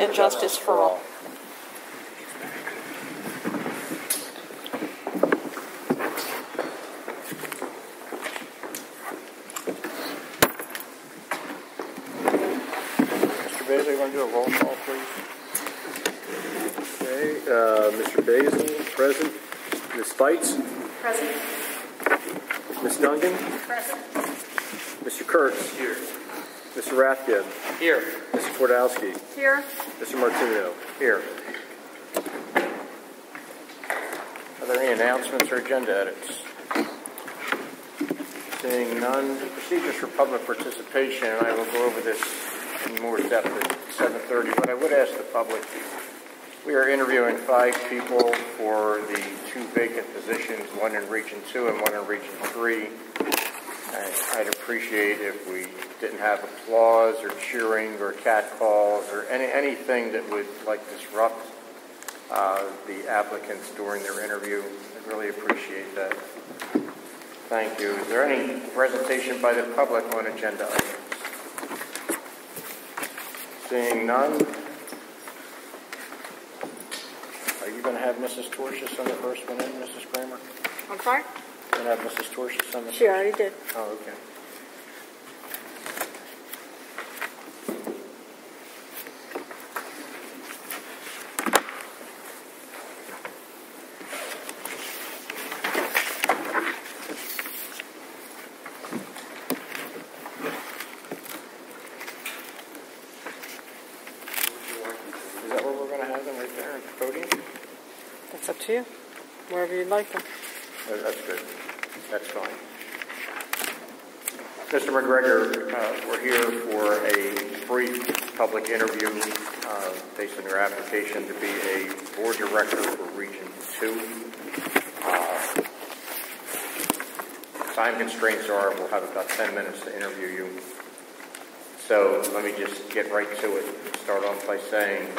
and justice for all. Mr. Basil, you want to do a roll call, please? Okay, Mr. Basil, present. Ms. Feitz? Present. Ms. Duncan? Present. Mr. Kurtz? Here. Mr. Rathgeb? Here. Mrs. Twardowski? Here. Mr. Martino? Here. Are there any announcements or agenda edits? Seeing none, procedures for public participation, and I will go over this in more depth at 7:30, but I would ask the public, we are interviewing 5 people for the 2 vacant positions, one in Region 2 and one in Region 3. I'd appreciate if we didn't have applause or cheering or catcalls or anything that would disrupt the applicants during their interview. I'd really appreciate that. Thank you. Is there any presentation by the public on agenda items? Seeing none, are you going to have Mrs. Torsius on the first one in, Mrs. Kramer? I'm sorry? Going to have Mrs. Torsius on the She already did. Oh, okay. Is that where we're going to have them, right there at the podium? That's up to you. Wherever you'd like them. Oh, that's good. That's fine. Mr. McGregor, we're here for a brief public interview based on your application to be a board director for Region 2. Time constraints are we'll have about 10 minutes to interview you. So let me just get right to it and start off by saying,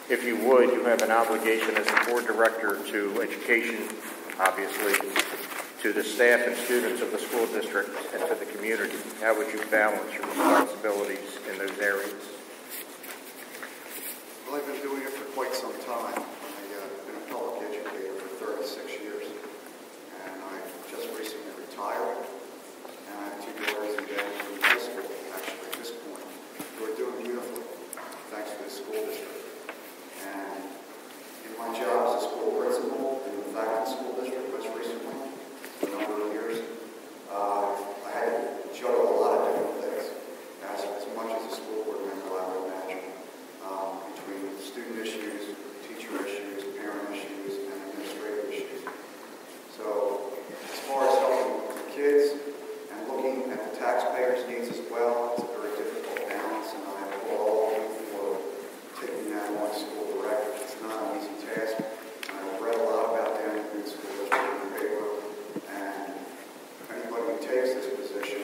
if you would, you have an obligation as a board director to education, obviously, to the staff and students of the school district and to the community. How would you balance your responsibilities in those areas? Well, I've been doing it for quite some time. I've been a public educator for 36 years, and I just recently retired. And I have 2 daughters in high school, actually, at this point, who are doing beautifully, thanks to the school district. And in my job as a school principal in the faculty school district most recently, for a number of years, I had to juggle a lot of different things, as much as a school board member I would imagine, between student issues, teacher issues, parent issues, and administrative issues. So as far as helping the kids and looking at the taxpayers' needs as well, it's a very difficult balance, and I applaud all of you for taking that on as school director. It's not an easy task. I've read a lot about them in the school district in the paper, and anybody who takes this position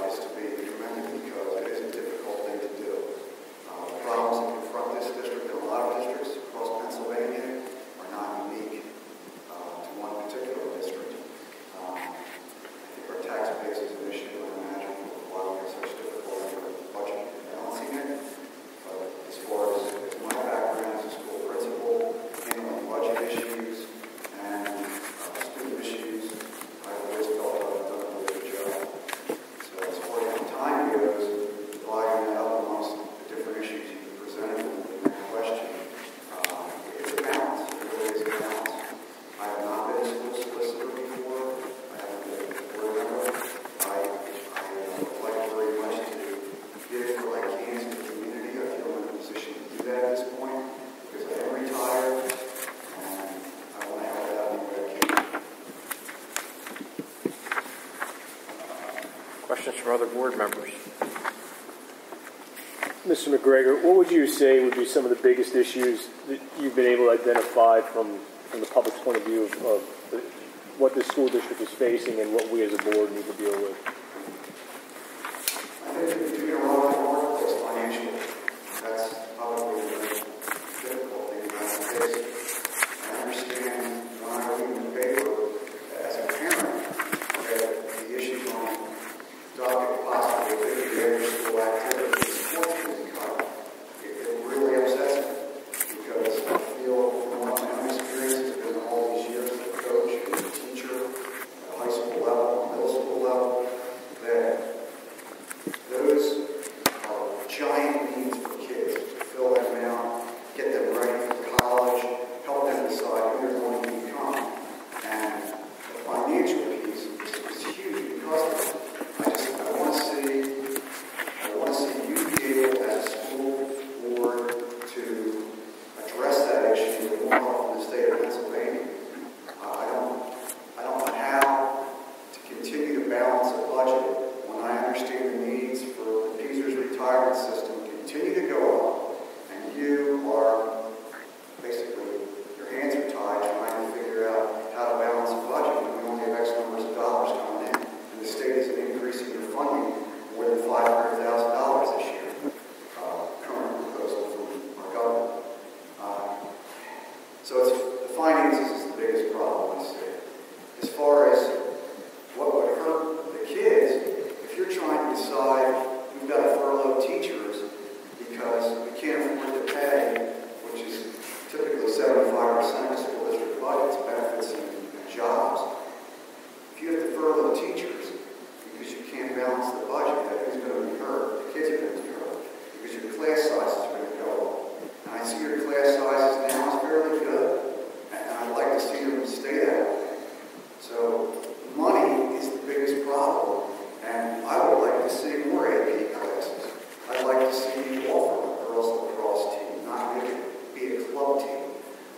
is to be commended because it is a difficult thing to do. The problems that confront this district and a lot of districts across Pennsylvania are not unique to one particular district. I think our tax base is an issue, I imagine, why we have such difficulty with budget and balancing it. But as far as my background as a school principal, handling budget issues and student issues, I've always felt that I've done a really good job. So as far as the time goes, dividing that up amongst the different issues you presented in that question, it's a balance. It really is a balance. I have not been a school solicitor before. I haven't been a board member. I would like very much to give what I can to the community. I feel I'm in a position to do that at this point because I am retired and I want to help out any way I can. Questions from other board members? Mr. McGregor, what would you say would be some of the biggest issues that you've been able to identify from the public's point of view of what the school district is facing and what we as a board need to deal with? I think if you do a lot of work that's financial, that's probably the most difficult thing about the case. I understand when I read in the paper as a parent that the issues on docket possibly 50 after school activities, sports being cut, it really giant needs for kids, to fill them out, get them ready for college, help them decide who they're going to become. And the financial piece is huge because of it. I want to see you be able as a school board to address that issue with more help in the state of Pennsylvania. I don't know how to continue to balance a budget when I understand the needs for the Peaslers retirement system continue to go up, and you are basically, your hands are tied trying to figure out how to balance a budget when we only have X numbers of dollars coming in, and the state isn't increasing your funding more than $500,000 this year. Current proposal from our government. So the finances is the biggest problem I see. As far as what would hurt the kids, if you're trying to decide, we've got to furlough teachers because we can't afford to pay, which is typically 75% of school district budgets, benefits and jobs. If you have to furlough teachers because you can't balance the budget, then who's going to be hurt? The kids are going to be hurt because your class sizes are going to go up. And I see your class sizes now is fairly good, and I'd like to see them stay that way. So money is the biggest problem, and I would like to see more AP classes. I'd like to see you offer a girls lacrosse team, not make it be a club team.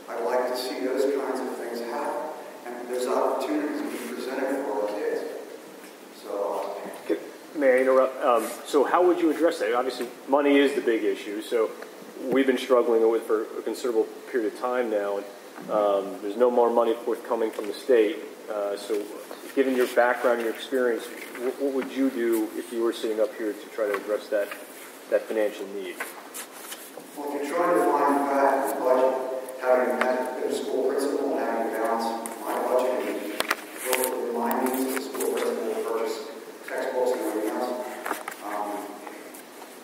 I'd like to see those kinds of things happen, and there's opportunities being presented for our kids. So, may I interrupt? So how would you address that? Obviously, money is the big issue. So we've been struggling with for a considerable period of time now, and there's no more money forthcoming from the state. So given your background and your experience, what would you do if you were sitting up here to try to address that financial need? well, if you're trying to find back the budget, having been a school principal and having to balance my budget and work with my needs as a school principal to purchase textbooks and everything else,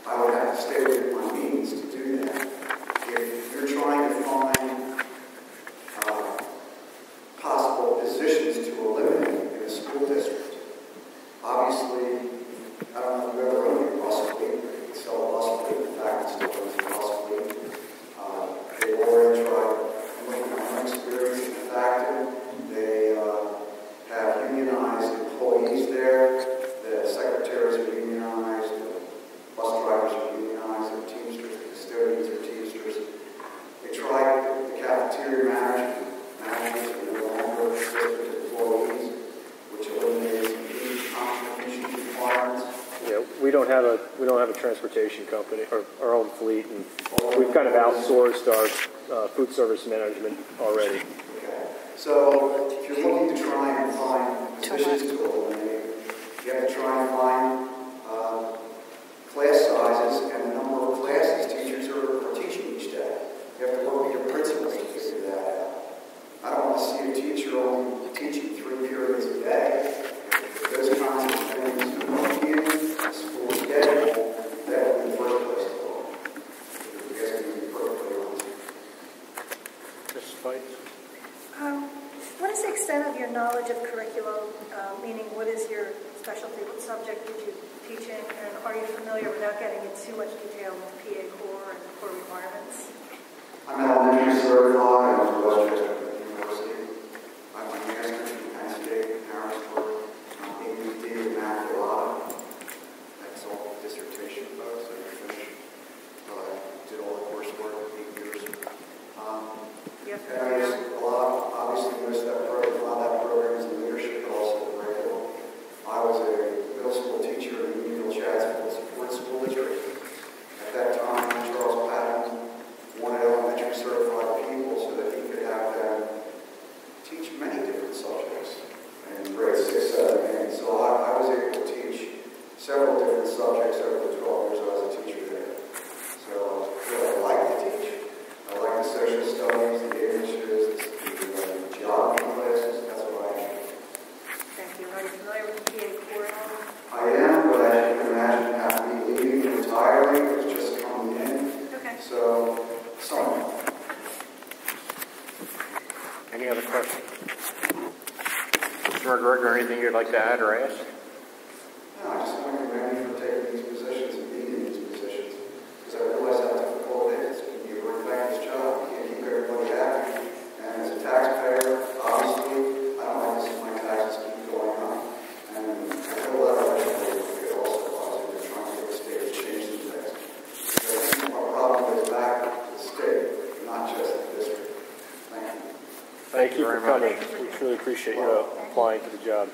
I would have to stay within my means to do that. If you're trying to find possible positions to eliminate in a school district, obviously, I don't know if you've ever owned a bus fleet, but you can sell a bus fleet. In fact, it still owns a bus fleet. They've already tried, looking at my own experience in the factory, they have unionized employees there, the secretaries are unionized, the bus drivers are unionized, the teamsters, the custodians are teamsters. They tried the cafeteria managers are no longer district employees, which eliminates huge contribution requirements. Yeah, we don't have a transportation company or our own fleet, and we've kind of outsourced our food service management already. Okay. So if you're looking to try and find positions to eliminate, you have to try and find class sizes and the number of classes teachers are teaching each day. You have to work with your principals to figure that out. I don't want to see a teacher only teaching 3 periods a day. If those kinds of things are in the school schedule, that would be the first place to go. I guess it would be perfectly honest. Mrs. Fights? What is the extent of your knowledge of curriculum, meaning what is your specialty, what subject did you teach in, and are you familiar, without getting into too much detail, with PA core and core requirements? I'm elementary certified at Westchester University. I'm a master's from Penn State, Harrisburg. I'm ABD with Immaculata. That's all dissertation, folks. I finished, but I did all the coursework 8 years. And I just a lot, obviously, most of that program, a lot of that program is in leadership, but also curriculum. I was a middle school teacher in the Unionville Chatsville Support School District. At that time, Charles Patton wanted elementary certified people so that he could have them teach many different subjects in grades 6, 7, and 8. So I was able to teach several different subjects over the 12 years I was a teacher there. So I like to teach. I like the social studies, the Englishes, the geography classes. That's what I do. Thank you. Are you familiar with PA core at all? I am, but as you can imagine, have me leaving entirely. It was just coming in. Okay. So, some. Any other questions? Mr. McGregor, anything you'd like to add or ask? No, I just want to commend you for taking these positions and being in these positions. Thank you for very much. coming. We truly appreciate you applying for the job.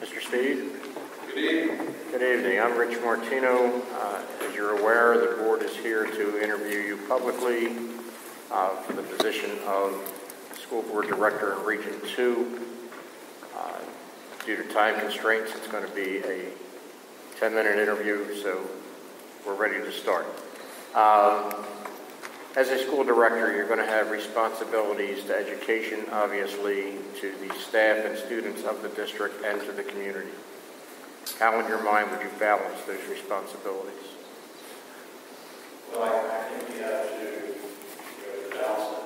Mr. Speed? Good evening. Good evening. I'm Rich Martino. As you're aware, the board is here to interview you publicly for the position of School Board Director in Region 2. Due to time constraints, it's going to be a 10-minute interview, so we're ready to start. As a school director, you're going to have responsibilities to education, obviously, to the staff and students of the district and to the community. How in your mind would you balance those responsibilities? Well, I think we have to balance it.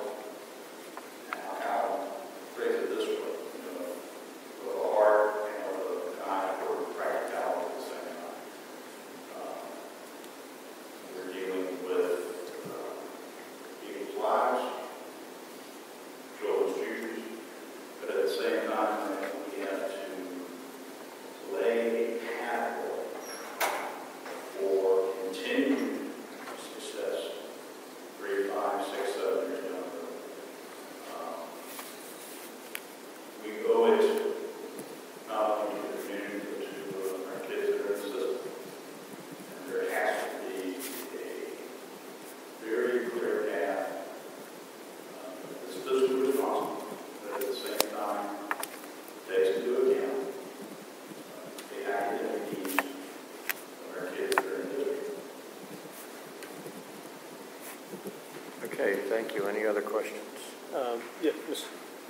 And I'll phrase it this way, with the heart and with the kind of practicality at the same time. We're dealing with people's lives, children's futures, but at the same time, we have to lay a pathway for continued success 3, 5, 6, 7 years down the road. We owe it not only to the community, but to our kids that are in the system. And there has to be a very clear path that's fiscally responsible, but at the same time takes into account the academic needs of our kids that are in the district. Okay, thank you. Any other questions? Yeah,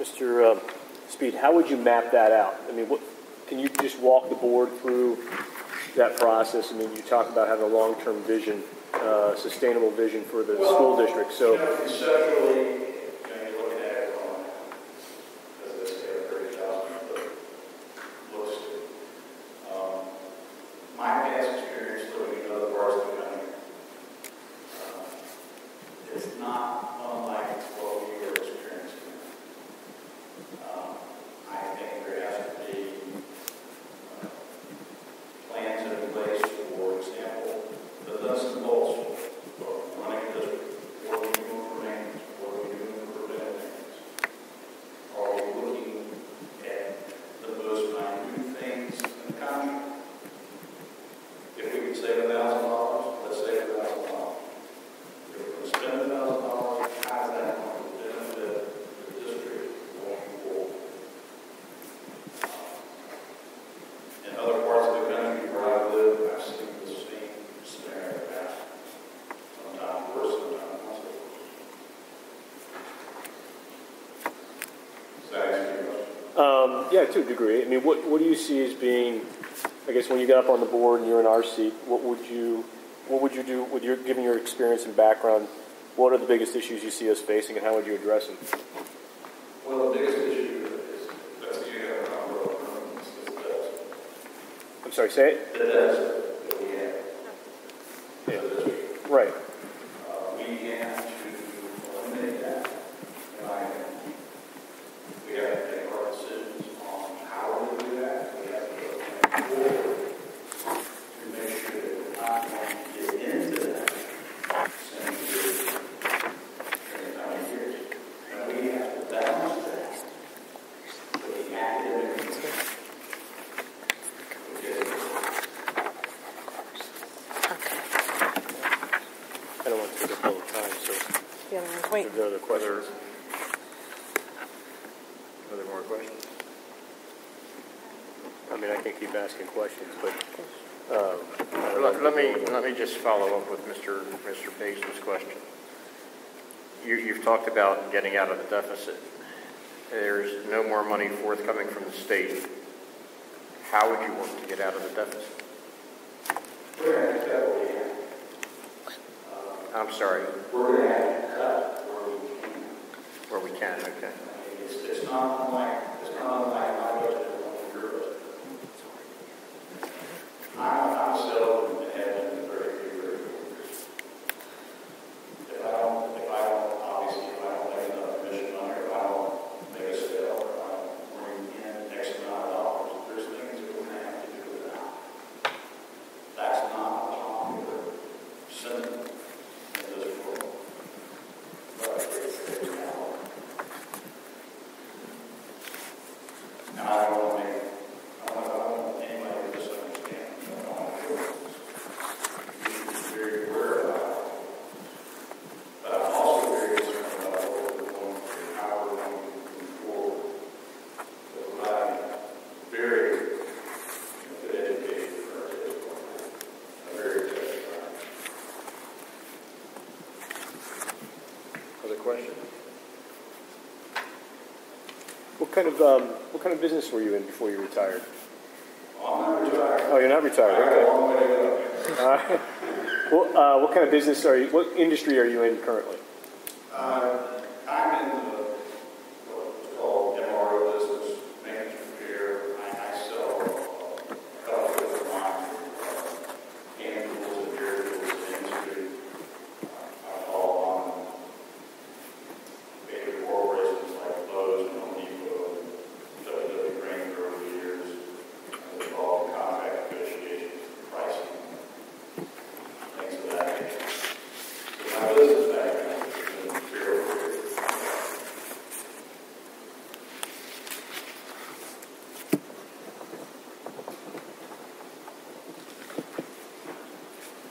Mr. Speed, how would you map that out? I mean, can you just walk the board through that process? I mean, you talk about having a long-term vision, sustainable vision for the school district. So, Conceptually, you're looking at it from, as they say, a 30,000 foot looks to. My past experience living in other parts of the country, it's not unlike what we were experiencing. I think there has to be plans in place, for example, the nuts and bolts of running a district. What are we doing for maintenance? What are we doing for preventive maintenance? Are we looking at the most minute things in the county? If we can save $1,000, let's save $1,000. If we're going to spend $1,000, how is that going to benefit the district going forward? In other parts of the country where I live, I've seen the same scenario happen. Sometimes worse, sometimes not so worse. Does that answer your question? yeah, to a degree. I mean, what do you see as being, I guess, when you got up on the board and you're in our seat, what would you do with given your experience and background? What are the biggest issues you see us facing, and how would you address them? Well, the biggest issue is that you have a number of problems is that I'm sorry, say it. the deficit that we have. Yeah. as a district. Right. We have to eliminate that. And we have I don't want to take up all the time, so Yeah, wait. if there are other questions. Other more questions? I mean, I can keep asking questions, but Let me just follow up with Mr. Basin's question. You've talked about getting out of the deficit. There's no more money forthcoming from the state. How would you work to get out of the deficit? We're going to have to cut what we have. I'm sorry, We're going to have to cut where we can. where we can, okay. It's not unlike my budget or your budget. I'm still in heaven very few. If I don't, obviously, if I don't make enough commission money, or if I don't make a sale, or if I don't bring in X amount of dollars, there's things that we're going to have to do without. That's not a popular sentiment in this world. But it's reality. And I don't want anybody to misunderstand. I don't want to do this. You should be very aware about it. But I'm also very concerned about what we're going through, how we're going to move forward. So I'm very good educated for our kids going forward. I'm very excited about it. Other questions? What kind of business were you in before you retired? Well, I'm not retired. Oh, you're not retired. I got a Okay. long way to go. Well, what kind of business are you? What industry are you in currently? I'm in what's called MRO business, maintenance repair. I sell electrical wine, hand tools and beer tools in the industry. I call on major corporations like Lowe's and Home Depot and WW Grainger over the years. I've involved in contract negotiations, pricing, things of that nature. So my business background is in material repair.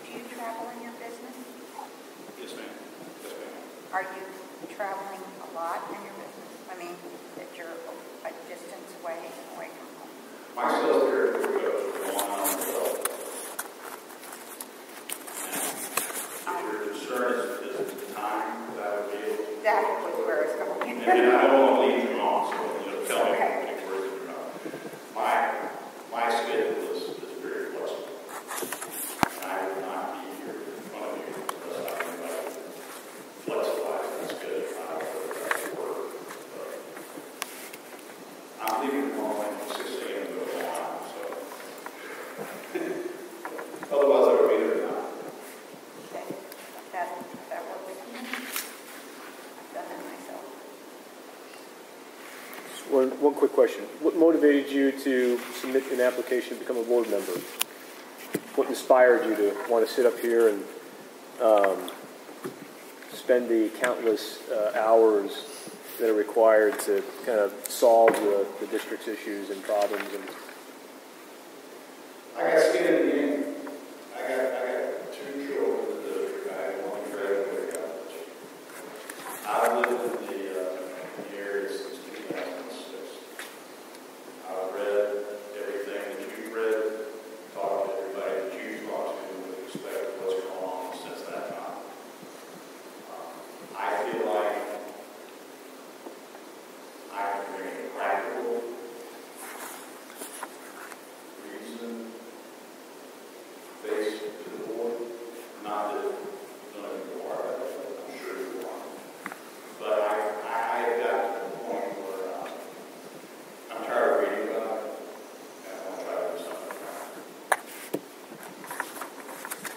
Do you travel in your business? Yes, ma'am. Yes, ma'am. Are you traveling a lot in your business? I mean, that you're a distance away from home? My sales territory goes from Long Island to Delaware. Now, if your concern is the time that I would be able to, That was where I was going. and I don't want to leave you on, so tell me Okay. if it works or not. My schedule is very flexible. And I would not be here in front of you unless I knew I could flexibilize that schedule. I don't know if that would work. But I'm leaving home at 6 a.m. to go to Long Island, so. Otherwise, I would be there now. Okay. That works for me. I've done it myself. One quick question. What motivated you to submit an application to become a board member? What inspired you to want to sit up here and spend the countless hours that are required to kind of solve the district's issues and problems? And I got skin in the game. I got 2 children in the district. I had 1 graduate college. I've lived in the area since 2006. I've read everything that you've read, talked to everybody that you've talked to with respect to what's going on since that time. I feel like I can bring a practical reason face to the board. Not that none of you are, I'm sure you are. But I have got to the point where I'm tired of reading about it, and I want to try to do something about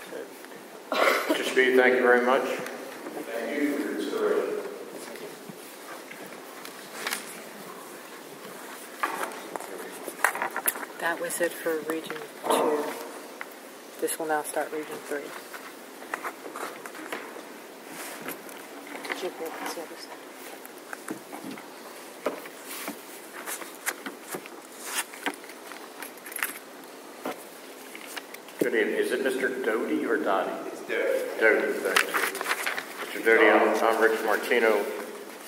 it. Mr. Speed, thank you very much. Thank you for your consideration. That was it for Region 2. This will now start Region 3. Did you hear this other side? Good evening. Is it Mr. Doty or Dottie? Doty, thank you. Mr. Doty, I'm Rich Martino.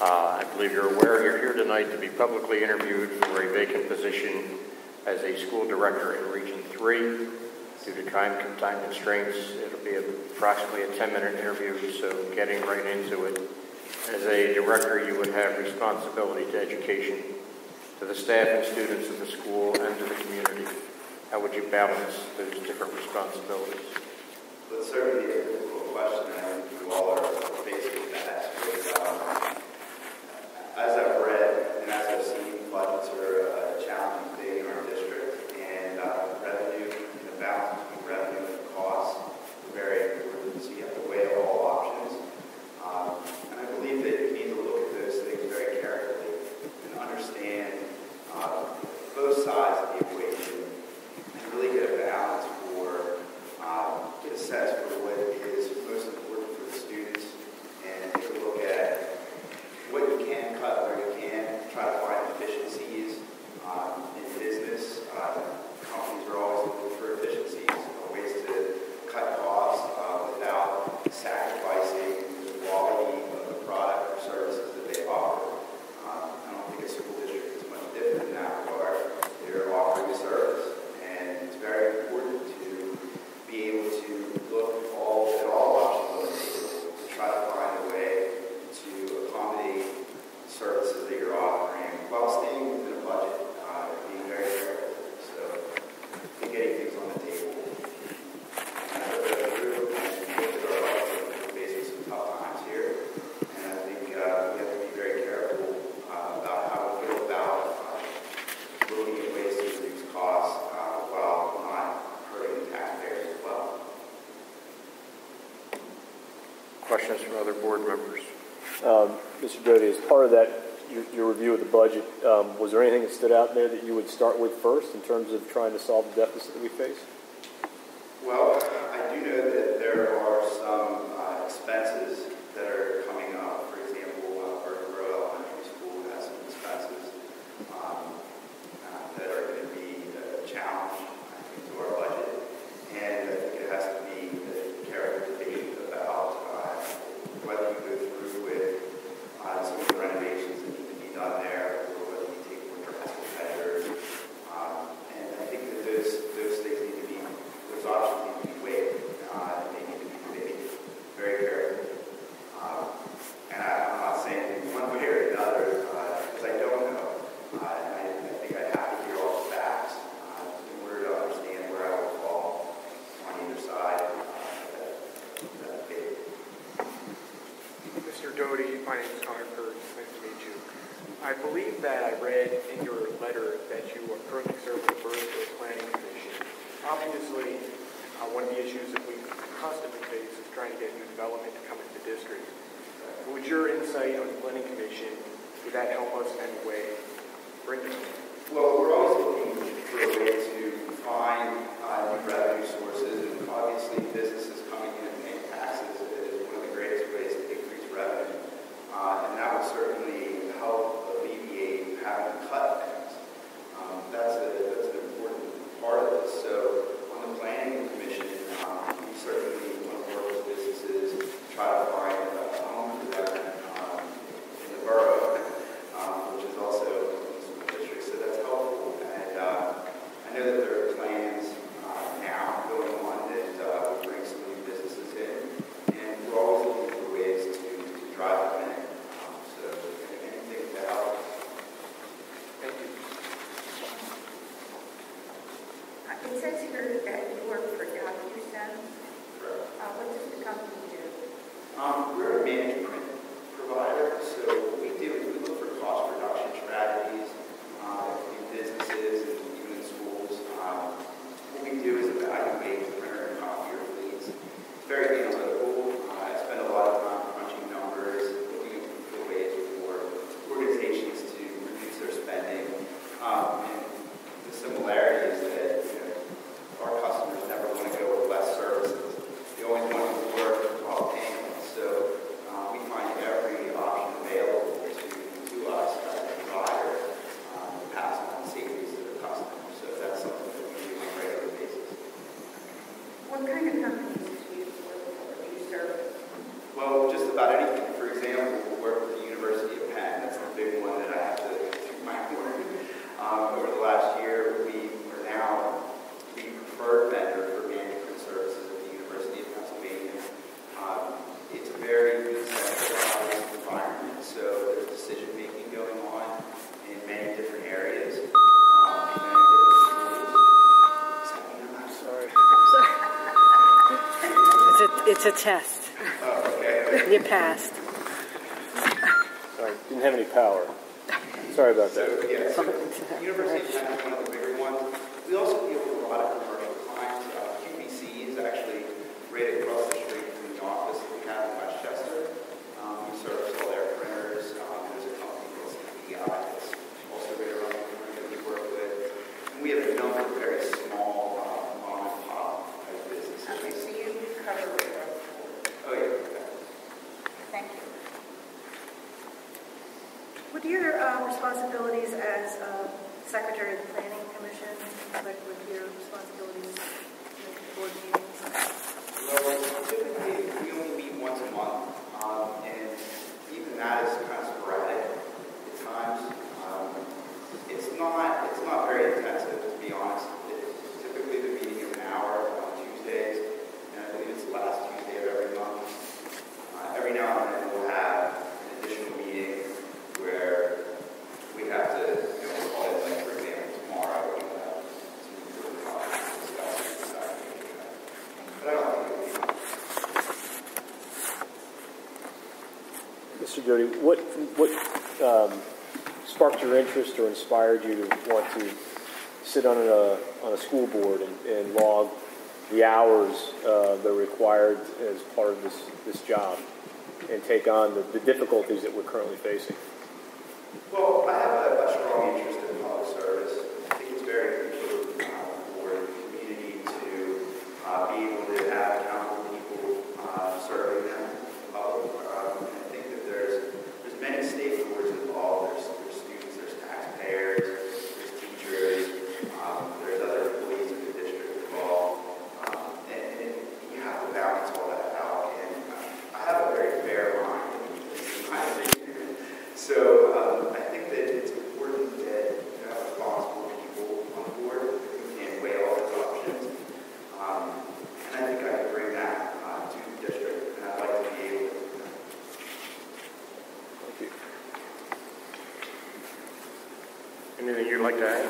I believe you're aware you're here tonight to be publicly interviewed for a vacant position as a school director in Region 3. Due to time constraints, it'll be approximately a 10-minute interview, so getting right into it. As a director, you would have responsibility to education, to the staff and students of the school, and to the community. How would you balance those different responsibilities? Well, it's certainly a difficult question, and I think you all are faced with that. As I've read and as I've seen, budgets are a challenging thing in our district, and revenue and the balance between revenue and costs are very important. So you have to weigh all options. And I believe that you need to look at those things very carefully and understand both sides of the equation and really get a balance for, get a sense for what is most important for the students and take a look at what you can cut, where you can, try to find efficiencies in business. Companies are always looking for efficiencies, ways to cut costs without sacrificing the quality of the product or services that they offer. I don't think a school district is much different in that regard. They're offering a service, and it's very important to be able to look at all options on the table to try to find a way to accommodate services that you're offering while staying within a budget, being very careful. So, getting things on the table. And as I go through and look at our budget, we're facing some tough times here, and I think we have to be very careful about how we go about looking at ways to reduce costs while not hurting the taxpayers as well. Questions from other board members? Mr. Doty, as part of that, your review of the budget, was there anything that stood out there that you would start with first in terms of trying to solve the deficit that we face? Well, I do know that there are some expenses that are coming up. For example, Burtonboro Elementary School has some expenses that are going to be a challenge, I think, to our budget. And I think it has to be a careful debate about whether you go through with some of the renovations that need to be done there, or whether you take more drastic measures. And I think that those things need to be, those options need to be weighed, and they need to be debated very carefully. And I'm not saying one way or another, because I don't know. I think I have to hear all the facts in order to understand where I will fall on either side of that debate. Mr. Doty, my name is Connor Kurtz. Nice to meet you. I believe that I read in your letter that you are currently serving the Burnsville Planning Commission. Obviously, one of the issues that we constantly face is trying to get new development to come into the district. Would your insight on the Planning Commission, would that help us in any way? Bring it. Well, we're always looking for a way to find new revenue sources, and obviously businesses coming in and paying taxes is one of the greatest ways to increase revenue. And that would certainly help alleviate having to cut things. That's an important part of this. So on the Planning Commission, we certainly want to work with businesses, try to find a home for them in the borough, which is also in the school district. So that's helpful. And I know that there are plans now going on that will bring some new businesses in. And we're always looking for ways to drive them in. So anything to help. Thank you. It says here that you work for DocuSense. What does the company do? We're a management provider, so what we do is we look for cost reduction strategies in businesses and even in schools. What we do is evaluate printer and copier fleets. It's very analytical. I spend a lot of time crunching numbers, looking for ways for organizations to reduce their spending. And the similarity is that our customers never want to go with less services. They always want to work while paying them. So about anything. For example, we work with the University of Penn. That's the big one that I have to do my homework. Over the last year, we are now the preferred vendor for management services at the University of Pennsylvania. It's a very decentralized environment, so there's decision-making going on in many different areas, in many different schools. Sorry. It's a test. Oh, okay. You passed. Sorry, didn't have any power. Sorry about that. So, yeah, so the University of Penn is one of the bigger ones. We also deal with a lot of commercial clients. QVC is actually right across the street from the office that we have in Westchester. We service all their printers. There's a company called CPI that's also right around the corner that we work with. And we have a number of very small mom and pop type businesses. Okay, so you cover radar. Oh, yeah. Thank you. What are your responsibilities as Secretary of the Planning Commission, like with your responsibilities in board meetings? Well, typically we only meet once a month, and even that is kind of sporadic at times. It's not very intensive, to be honest. It's typically the meeting of an hour on Tuesdays, and I believe it's the last Tuesday of every month. Every now and then we'll have an additional meeting where we have to, call it, like, for example, tomorrow, we have some important topics to discuss and decide. But I don't think it'll be. Mr. Doty, what sparked your interest or inspired you to want to sit on a school board and log the hours that are required as part of this job and take on the difficulties that we're currently facing? Well, I have a strong interest in public service. I think it's very important for the community to be able to have accountable people serving them. I think that there's many stakeholders involved. There's students, there's taxpayers, there's teachers, there's other employees of the district involved, and you have to balance all that out. And I have a very fair mind, in my opinion. So I think that it's important that you have responsible people on board who can weigh all those options. And I think I can bring that to the district, and I'd like to be able to do that. Thank you. Anything you'd like to add?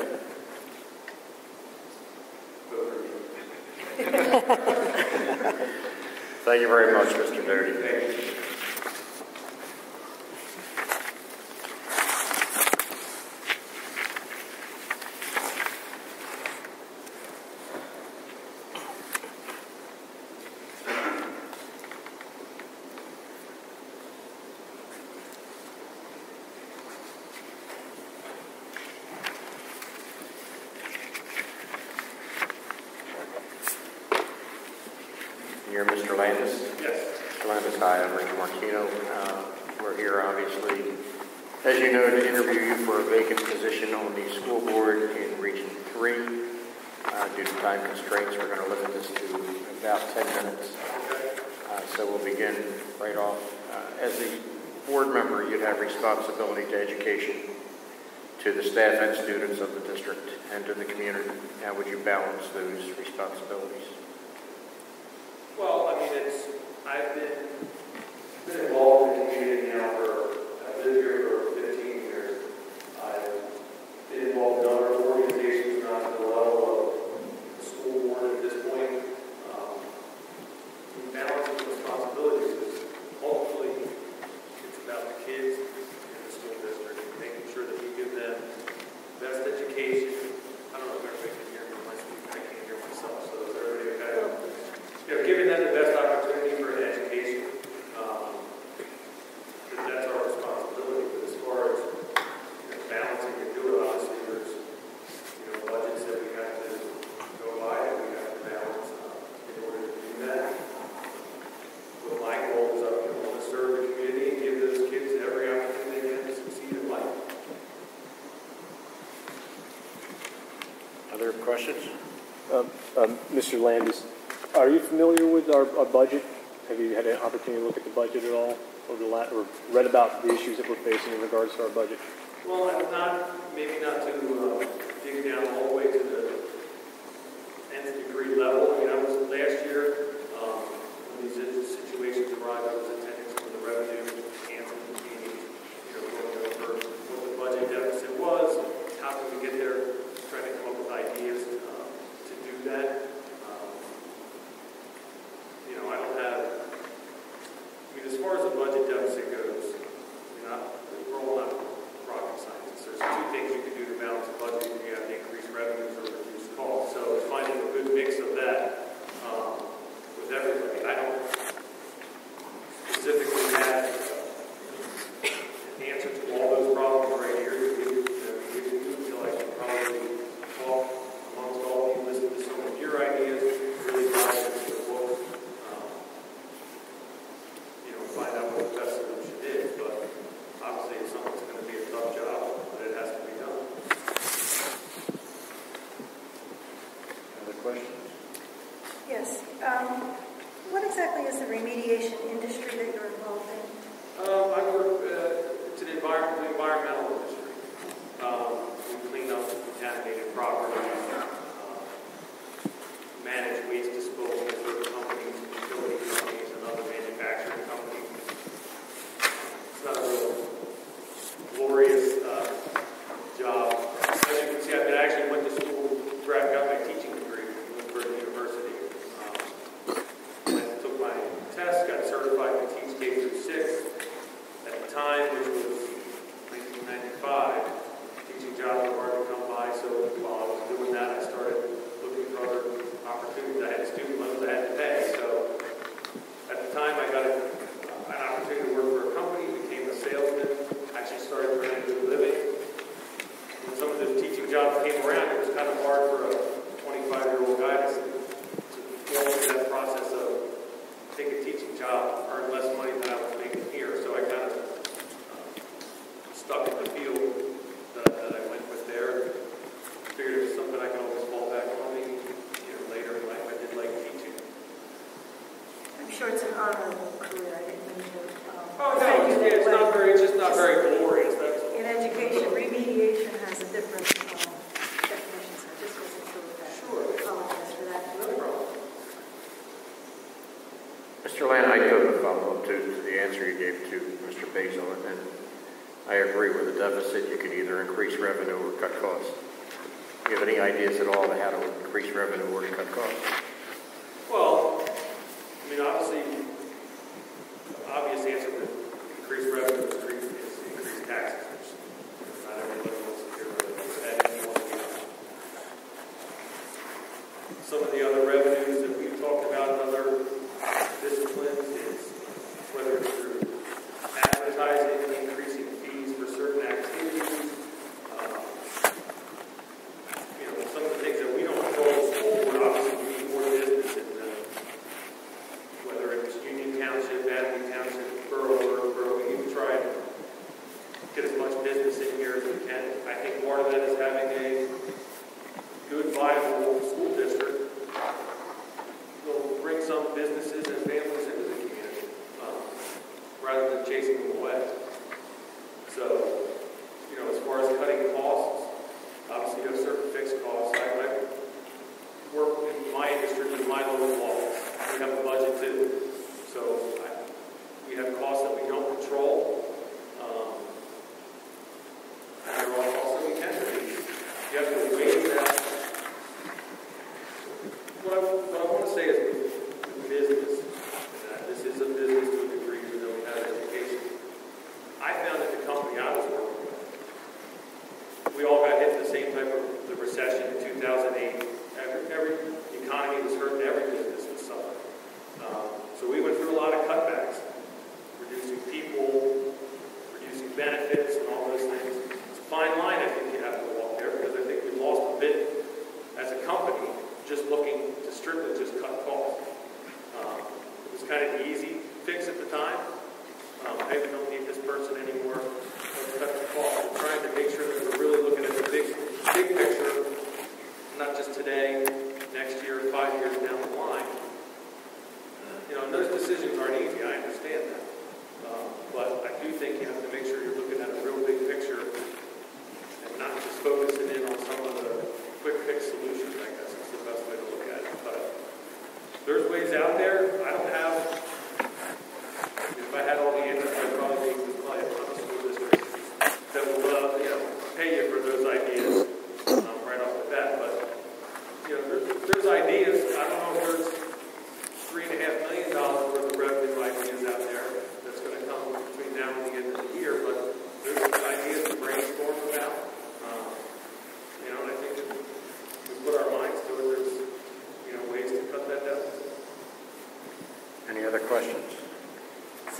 Vote for me. Thank you very much, Mr. Doty. Thank you. You're Mr. Landis? Yes. Mr. Landis, hi, I'm Rick Martino. We're here, obviously, as you know, to interview you for a vacant position on the school board in Region 3. Due to time constraints, we're going to limit this to about 10 minutes. So we'll begin right off. As a board member, you'd have responsibility to education, to the staff and students of the district, and to the community. How would you balance those responsibilities? Well, I mean, I've been involved in the community now I've lived here for 15 years. I've been involved in other organizations, not to the level of the school board at this point. Balancing responsibilities is ultimately, it's about the kids in the school district, making sure that we give them the best education. I don't know if everybody can hear me when I speak. I can't hear myself, so is everybody okay? Giving them the best opportunity for an education, that's our responsibility. But as far as balancing and do it, obviously there's budgets that we have to go by and we have to balance in order to do that. But my goal is I want to serve the community and give those kids every opportunity they have to succeed in life. Other questions? Mr. Landis, are you familiar with our budget have you had an opportunity to look at the budget at all over the or read about the issues that we're facing in regards to our budget? Well, maybe not to dig down all the way to the nth degree level. I mean, I was last year, when these situations arrived, I was attending some of the revenue enhancement meetings, going over what the budget deficit was, how can we get there, trying to come up with ideas to do that. I don't have, as far as the budget deficit goes, we're all not rocket scientists. There's two things you can do to balance a budget. You have to increase revenues or reduce costs. So it's finding a good mix of that with everybody. I don't specifically have an answer to all those problems right here. You feel like you probably talk amongst all of you, listen to some of your ideas, really dive into the book, find out what the best solution is. But obviously, it's something that's going to be a tough job, but it has to be done. Other questions? Yes. What exactly is the remediation industry that you're involved in? I work to the environmental industry. We clean up contaminated properties, manage waste disposal for companies, utility companies, and other manufacturing companies. It's not a real glorious job. As you can see, I actually went to school where I got my teaching degree at Woodford University. I took my test, got certified to teach K through 6. At the time, which was 1995, teaching jobs were hard to come by, so while I was doing that, I started looking for other opportunities. I had student loans I had to pay, so at the time I got an opportunity to work for a company, became a salesman, actually started earning a good living. When some of those teaching jobs came around, it was kind of hard for a 25-year-old guy to go through that process of take a teaching job, earn less money than I was making here, so I kind of stuck in the field that I went with there. Figured it was something I could always fall back on me later in life. I did like teaching. I'm sure it's an honorable career. I didn't mean to. It's just not very glorious. That's all. In education, remediation has a different definition, so I just wasn't sure of that. Sure. I apologize for that. No problem. Mr. Land, I do have a follow-up to the answer you gave to Mr. Basil, and I agree with the deficit. You can either increase revenue or cut costs. Do you have any ideas at all on how to increase revenue or to cut costs? Well, obviously, the obvious answer to increase revenue is increase taxes. Not everybody wants to hear that. Some of the other revenues that we've talked about in other disciplines is whether it's through advertising, increasing fees for certain activities. Some of the things that we don't control in school would obviously be more business, whether it's Union Township, Adelaide Township, Borough, we need to try and get as much business in here as we can. I think part of that is having a good, viable school district. They'll bring some businesses and families into the community rather than chasing them away. So, as far as cutting costs, obviously you have certain fixed costs. I work in my industry with my local laws. We have a budget too. So we have costs that we don't control. And there are costs that we can reduce. You have to weigh that. What I want to say is with business, and this is a business to a degree, even though we have education. I found that the company I was working with, we all got hit the same type of the recession in 2008. Every economy was hurt, every business was suffering. So we went through a lot of cutbacks, reducing people, reducing benefits, and all those things. It's a fine line I think you have to walk there, because I think we lost a bit as a company just looking to strictly just cut costs. It was kind of the easy fix at the time. Hey, we don't need this person anymore. Let's cut the costs. We're trying to make sure that we're really looking at the big picture, not just today, next year, 5 years down the line. And those decisions aren't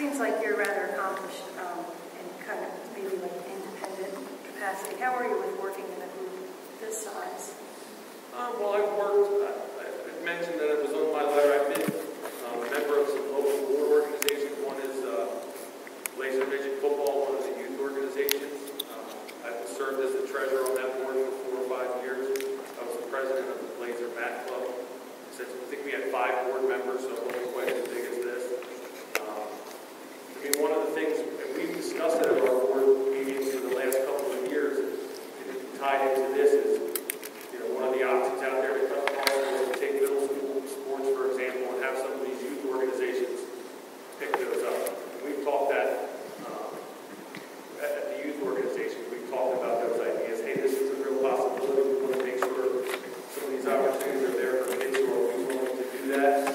seems like you're rather accomplished in kind of maybe like independent capacity. How are you with working in a group this size? Well, I've worked, I mentioned that it was on my letter. I've been a member of some local board organizations. One is Laser Vision Football, one of the youth organizations. I've served as the treasurer on that board for 4 or 5 years. I was the president of the Laser Bat Club. I think we had 5 board members, so it wasn't quite as big as this. I mean, one of the things, and we've discussed it at our board meetings for the last couple of years, and tied into this is, one of the options out there to cut costs is to take middle school sports, for example, and have some of these youth organizations pick those up. And we've talked that at the youth organizations, we've talked about those ideas. Hey, this is a real possibility. We want to make sure some of these opportunities are there for kids who are willing to do that,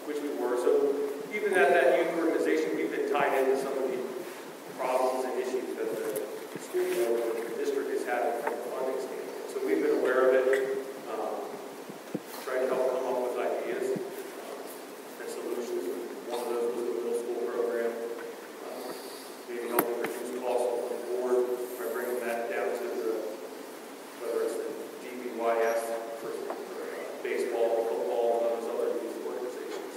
which we were. So even at that youth organization, we've been tied into some of the problems and issues that the school board or the district is having from a funding standpoint. So we've been aware of it, trying to help come up with ideas and solutions. One of those was the middle school program, maybe helping reduce costs on the board by bringing that down to whether it's the DBYS for baseball, football, and those other youth organizations.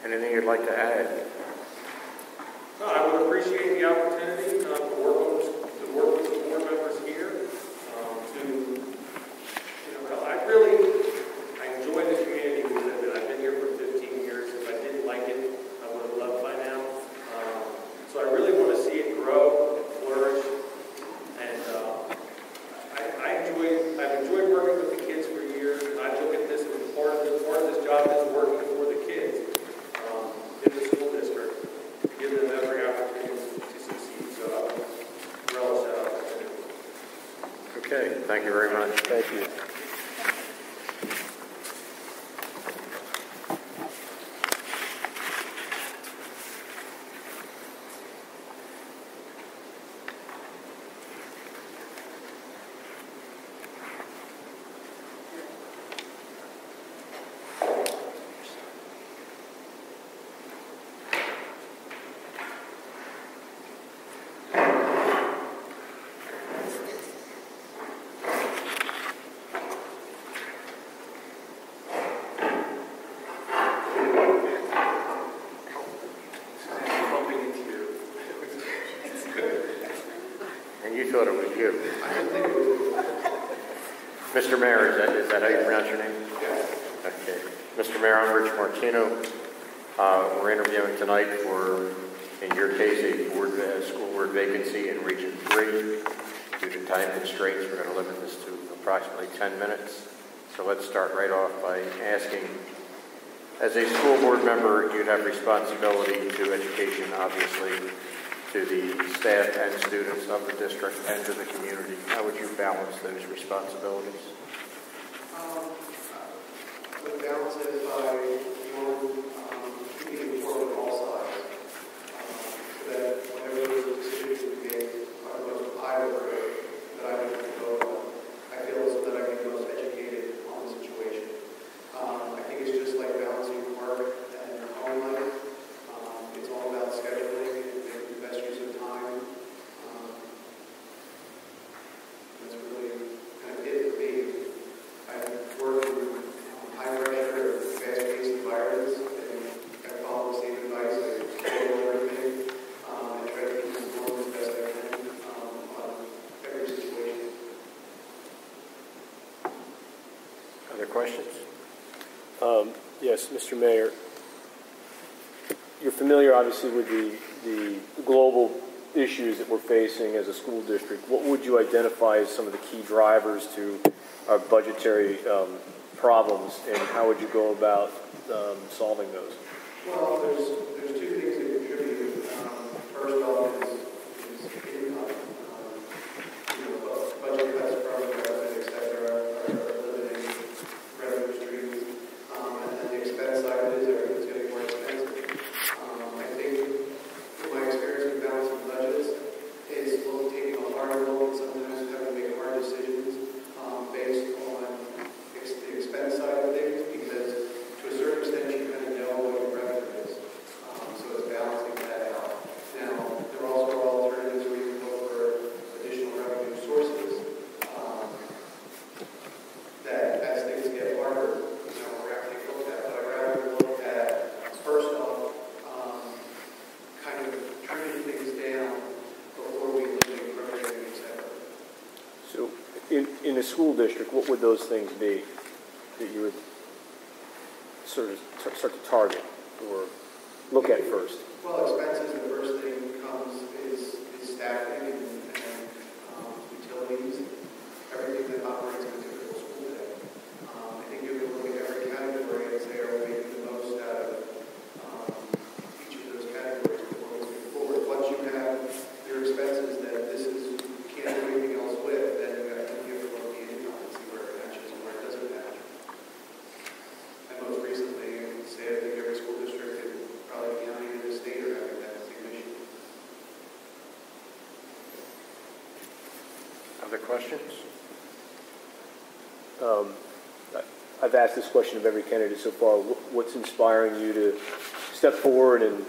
Anything you'd like to add? No, I would appreciate the opportunity to work with the board members here. I enjoy the community we live in. I've been here for 15 years. If I didn't like it, I would have left by now. So I really want to see it grow and flourish. And I've enjoyed working with the kids for years. And I look at this as part of this job is working for the kids in the school district, give them every opportunity to succeed. So I would relish that opportunity. Okay, thank you very much. Thank you. You thought it was you. Mr. Mayor, is that how you pronounce your name? Yes. Okay. Mr. Mayor, I'm Rich Martino. We're interviewing tonight for, in your case, a school board vacancy in Region 3. Due to time constraints, we're going to limit this to approximately 10 minutes. So let's start right off by asking, as a school board member, you'd have responsibility to education, obviously, to the staff and students of the district and to the community. How would you balance those responsibilities? The balance is by being informed on all sides. So that whenever there's a decision to be made, I would that I would go on. I feel so that I can be most educated on the situation. I think it's just like balancing work and home life. It's all about scheduling and making the best use of time. That's really kind of it for me. I've worked in high pressure, fast-paced environments, and I follow the same advice. I schedule everything. I try to keep informed as best I can on every situation. Other questions? Yes, Mr. Mayor. You're familiar, obviously, with the global issues that we're facing as a school district. What would you identify as some of the key drivers to our budgetary problems, and how would you go about solving those? Well, there's two things that contribute. First off is income. Budget cuts from the government, et cetera, are limiting revenue streams. And then the expense side of it is everything's getting more expensive. I think from my experience with balancing budgets is taking a hard look and sometimes having to make hard decisions based on the expense side of things, because to a certain extent you kind of know what the school district, what would those things be that you would sort of start to target or look at first? Well, expenses, the first thing comes is staffing and utilities, everything that operates in a typical school day. I think you can look at every category and say, are we making the most out of each of those categories before we move forward. Once you have your expenses that this is, you can't do anything else with, then you have to look at the income and see where it matches and where it doesn't match. And most recently, I can say I think every school district in probably the county and the state are having that same issue. Other questions? I've asked this question of every candidate so far. What's inspiring you to step forward and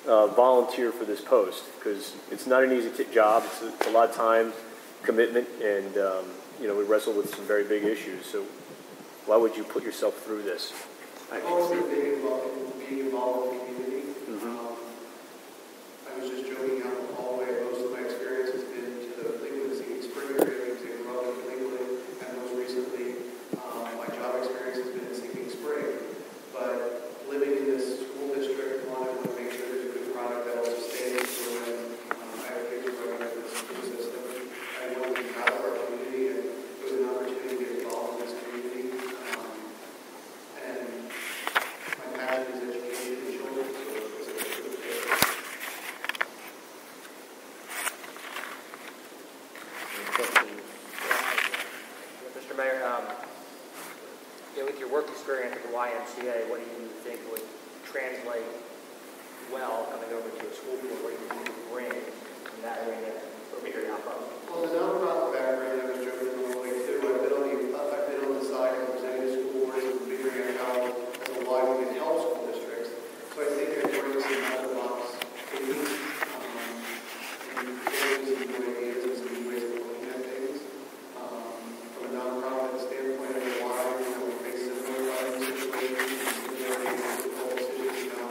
volunteer for this post? Because it's not an easy job. It's a lot of time, commitment, and we wrestle with some very big issues. So why would you put yourself through this? I've always been being involved in the community. I was just joking out in the hallway. Most of my experience has been to the Lakewood Singing Spring area, to Rutland, Lakewood, and most recently, my job experience has been in Singing Spring. But living in this school district, I want to make sure there's a good product that also stays. So when I have kids growing up in the school system, I want to be proud of our community, and it was an opportunity to get involved in this community. And my passion is education and children, so it was a good fit. Mr. Mayor, with your work experience at the YMCA, what do you think would translate well coming over to a school board? What do you think you bring in that area or figure it out from? Well, the nonprofit background, I was joking along the way too. I've been on the side of presenting to school boards and figuring out how, as a why we can help school districts. So I think I bring some out of the box things, and things and new ideas and some new ways of looking at things. From a nonprofit standpoint, as a why, we face similar situations and similar difficult decisions now.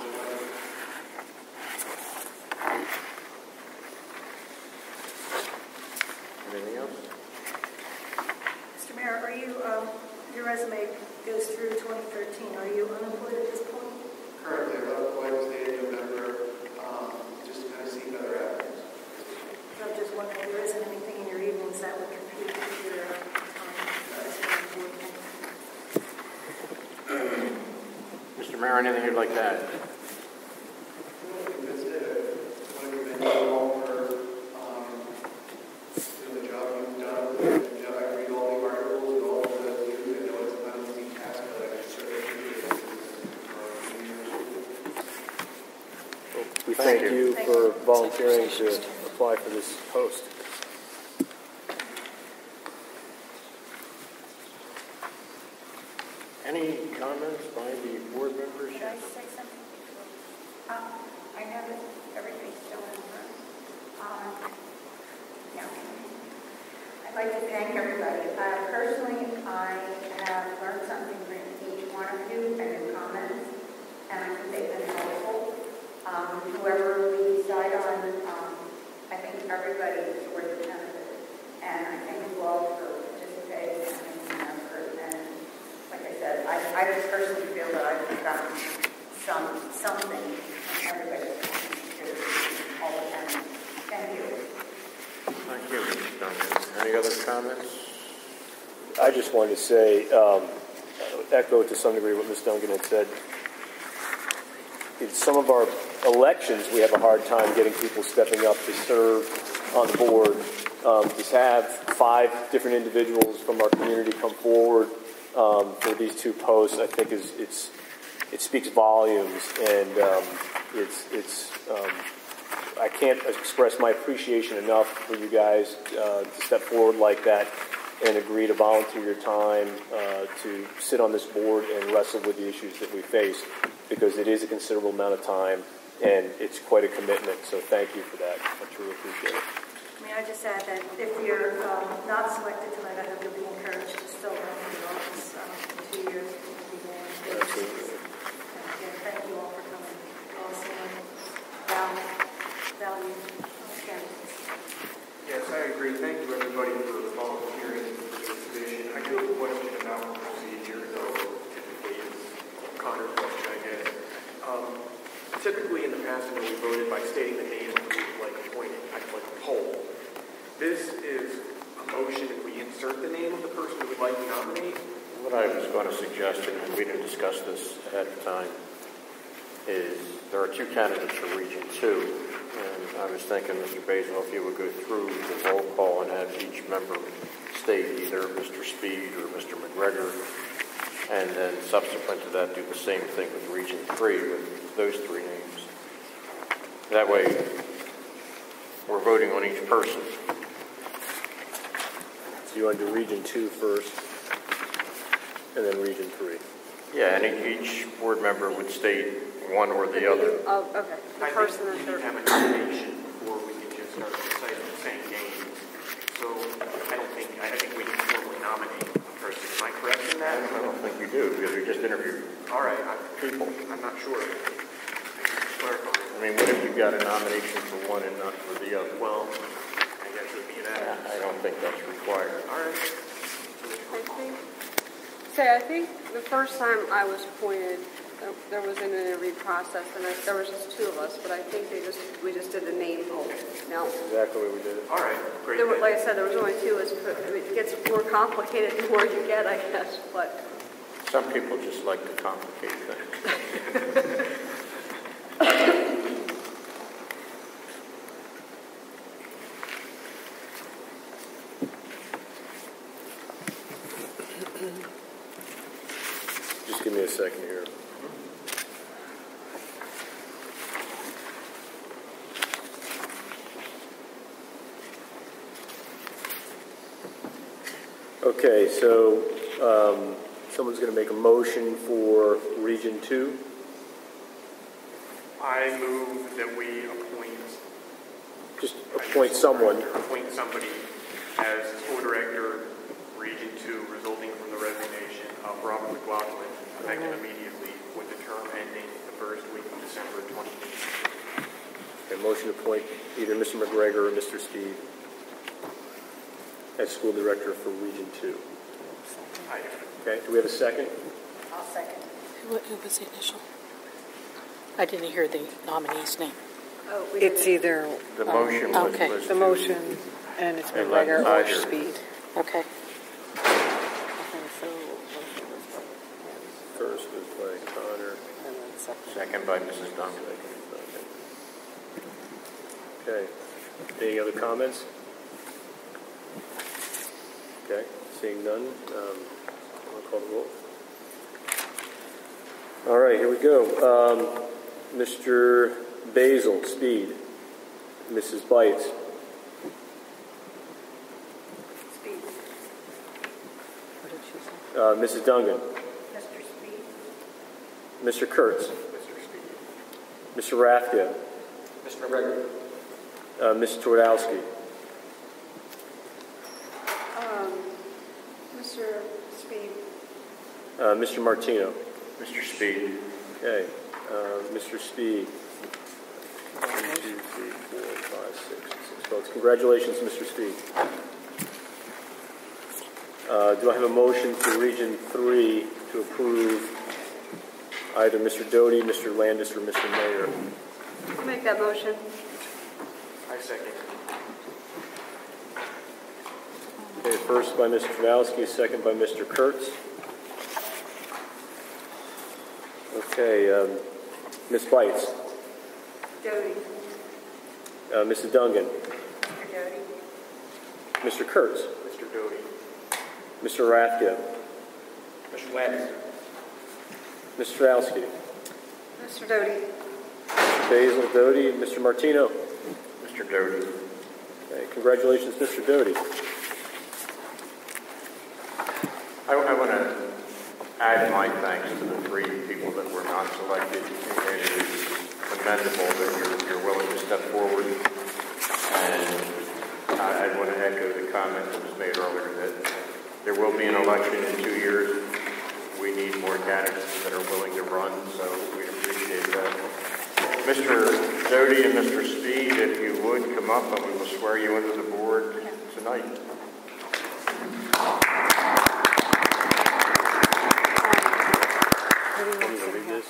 Anything else? Mr. Mayor, are you, your resume goes through 2013. Are you unemployed at this point? Currently, I'm unemployed was dated November, just to kind of see better avenues. So I'm just wondering if there isn't anything in your evenings that would compete with your time as an employee. Mr. Mayor, anything you'd like to add? I think that's it. I want to commend you all for the job you've done. I read all the articles and all the news. I know it's not an easy task, but I certainly appreciate it. We thank you for volunteering to apply for this post. Any comments by the board members? Should I say something? I know that everybody's still in the room. No. I'd like to thank everybody. Personally, I have learned something from each one of you and your comments, and I think they've been helpful. Whoever we decide on, I think everybody is worth the benefit. And I thank you all for participating and making an effort. And like I said, I just personally feel that I've gotten something from everybody to all the time. Thank you. Thank you, Mr. Duncan. Any other comments? I just wanted to say, echo to some degree what Ms. Duncan had said. In some of our elections, we have a hard time getting people stepping up to serve on the board. To have 5 different individuals from our community come forward for these 2 posts, I think it speaks volumes, and I can't express my appreciation enough for you guys to step forward like that and agree to volunteer your time to sit on this board and wrestle with the issues that we face, because it is a considerable amount of time and it's quite a commitment. So thank you for that. I truly appreciate it. May I just add that if you're not selected tonight, I hope you'll be encouraged to still run for the office in 2 years. Absolutely. And again, thank you all for coming. Also, value candidates. Yes, I agree. Thank you, everybody, for volunteering for this typically in the past, when we voted by stating the name of who we would like appointed, I'd like a poll. This is a motion, if we insert the name of the person we would like to nominate. What I was going to suggest, and we didn't discuss this ahead of time, is there are 2 candidates for Region 2, and I was thinking, Mr. Basil, if you would go through the roll call and have each member state either Mr. Speed or Mr. McGregor, and then subsequent to that do the same thing with Region 3 with those 3 names. That way, we're voting on each person. So you want to do Region 2 first, and then Region 3. Yeah, and each board member would state one or the other. Oh, okay. The I person think we need to have a nomination before we can just start saying names. So I think we need to formally nominate a person. Am I correct in that? I don't think you do, because we just interviewed All right. people. I'm not sure. Clarify. I mean, what if you got a nomination for one and not for the other? Well, I guess it would be that. I don't think that's required. All right. I think the first time I was appointed, there was an interview process, and there was just 2 of us, but I think we just did the name poll. No. Exactly what we did. All right. Great. Like I said, there was only 2 of us. It gets more complicated the more you get, I guess. But Some people just like to complicate things. Just give me a second here. Okay, so someone's going to make a motion for Region 2. I move that we Just appoint someone. appoint somebody as school director, Region 2, resulting from the resignation of Robert McLaughlin, effective immediately with the term ending the first week of December 2018. A motion to appoint either Mr. McGregor or Mr. Speed as school director for Region 2. Okay, do we have a second? I'll second. Who was the initial? I didn't hear the nominee's name. It's either The motion was okay. was the to- motion, and it's And McGregor or either. Speed. Okay. First was by Connor. And then second. Second by Mrs. Duncan. Okay. Any other comments? Okay. Seeing none, I'll call the roll. All right, here we go. Mr. Basil, Speed. Mrs. Bites. Speed. What did she say? Mrs. Dungan. Mr. Speed. Mr. Kurtz. Mr. Speed. Mr. Rathke. Mr. McGregor. Ms. Twardowski. Mr. Speed. Mr. Martino. Mr. Speed. Okay. Mr. Speed. 1, 2, 3, 4, 5, 6 votes. Congratulations, Mr. Speed. Do I have a motion for Region 3 to approve either Mr. Doty, Mr. Landis, or Mr. Mayer? I'll make that motion. I second. Okay, first by Mr. Twardowski, second by Mr. Kurtz. Okay, Ms. Bites. Doty. Mrs. Dungan. Mr. Doty. Mr. Kurtz. Mr. Doty. Mr. Rathke. Mr. Landis. Ms. Twardowski. Mr. Doty. Mr. Basil, Doty, Mr. Martino. Mr. Doty. Okay, congratulations, Mr. Doty. I want to add my thanks to the 3 people that were not selected. And it is commendable that you're willing to step forward. And I want to echo the comment that was made earlier that there will be an election in 2 years. We need more candidates that are willing to run, so we appreciate that. Mr. Doty and Mr. Speed, if you would come up and we will swear you into the board tonight. Who do you want to Read say this.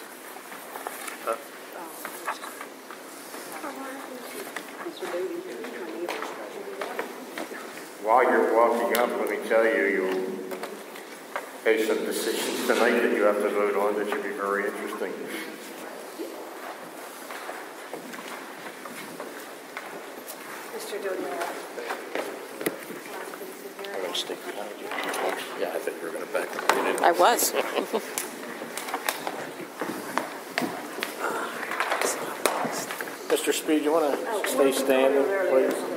While you're walking up, let me tell you, you'll face some decisions tonight that you have to vote on that should be very interesting. Mr. Dodell. I'm going to stick behind you. Yeah, I think you were going to back up. I was. Mr. Speed, you want to stay standing, please?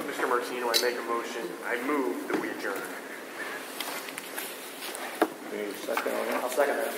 Mr. Martino, I make a motion. I move that we adjourn. Second on that? I'll second that.